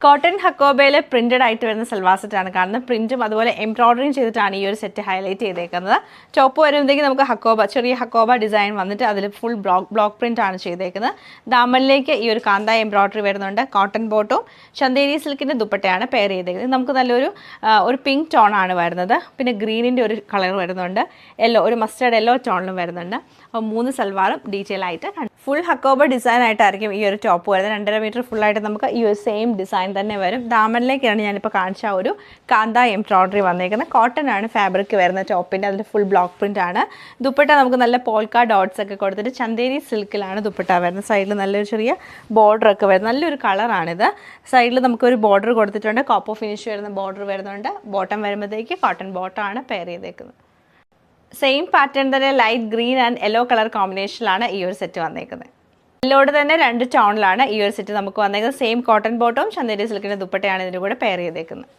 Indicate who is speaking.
Speaker 1: Cotton ഹക്കോബയിൽ printed ആയിട്ട് വരുന്ന സൽവാർ സെറ്റാണ് കാണുന്നത്. പ്രിന്റും അതുപോലെ എംബ്രോയിഡറിയും ചെയ്തിട്ടാണ് ഈ ഒരു സെറ്റ് ഹൈലൈറ്റ് ചെയ്തേക്കുന്നത്. ടോപ്പ് വരുമ്പോഴത്തേക്ക് നമുക്ക് ഹക്കോബ, ചെറിയ ഹക്കോബ ഡിസൈൻ വന്നിട്ട് അതിൽ ഫുൾ ബ്ലോക്ക് പ്രിന്റ് ആണ് ചെയ്തേക്കുന്നത്. ദാമനിലേക്ക് ഈ ഒരു കാന്ത എംബ്രോയിഡറി വരുന്നുണ്ട്. കോട്ടൺ ബോട്ടും ചന്തേരി സിൽക്കിൻ്റെ ദുപ്പട്ടയാണ് പെയർ ചെയ്തേക്കുന്നത്. നമുക്ക് നല്ലൊരു പിങ്ക് ടോൺ ആണ് വരുന്നത്. പിന്നെ ഗ്രീനിൻ്റെ ഒരു കളർ വരുന്നുണ്ട്. ഒരു മസ്റ്റേർഡ് യെല്ലോ ടോണിലും വരുന്നുണ്ട്. അപ്പോൾ 3 സൽവാറും ഡീറ്റെയിൽ ആയിട്ട് ഫുൾ ഹക്കോബ ഡിസൈൻ ആയിട്ടായിരിക്കും ഈ ഒരു ടോപ്പ് വരുന്നത്. 2.5 മീറ്റർ ഫുള്ളായിട്ട് നമുക്ക് ഈ ഒരു സെയിം ഡിസൈൻ തന്നെ വരും. ദാമനിലേക്കാണ് ഞാനിപ്പോൾ കാണിച്ച ഒരു കാന്ത എംബ്രോയിഡറി വന്നേക്കുന്നത്. കോട്ടൺ ആണ് ഫാബ്രിക് വരുന്ന ടോപ്പിൻ്റെ. അതിൽ ഫുൾ ബ്ലോക്ക് പ്രിന്റ് ആണ്. ദുപ്പട്ട നമുക്ക് നല്ല പോൾക്ക ഡോട്ട്സ് ഒക്കെ കൊടുത്തിട്ട് ചന്തേരി സിൽക്കിലാണ് ദുപ്പട്ട വരുന്നത്. സൈഡിൽ നല്ലൊരു ചെറിയ ബോർഡർ ഒക്കെ വരുന്നത്. നല്ലൊരു കളറാണിത്. സൈഡിൽ നമുക്കൊരു ബോർഡർ കൊടുത്തിട്ടുണ്ട്. കോപ്പർ ഫിനിഷ് വരുന്ന ബോർഡർ വരുന്നുണ്ട്. ബോട്ടം വരുമ്പോഴത്തേക്ക് കോട്ടൺ ബോട്ടം ആണ് പെയർ ചെയ്തേക്കുന്നത്. സെയിം പാറ്റേൺ തന്നെ light green and yellow colour കോമ്പിനേഷനിലാണ് ഈ ഒരു സെറ്റ് വന്നേക്കുന്നത്. യെല്ലോട് തന്നെ 2 ടോണിലാണ് ഈ ഒരു സെറ്റ് നമുക്ക് വന്നേക്കുന്നത്. സെയിം കോട്ടൺ ബോട്ടവും ചന്തേരി സിൽക്കിൻ്റെ ദുപ്പട്ടയാണ് ഇതിൻ്റെ കൂടെ പെയർ ചെയ്തേക്കുന്നത്.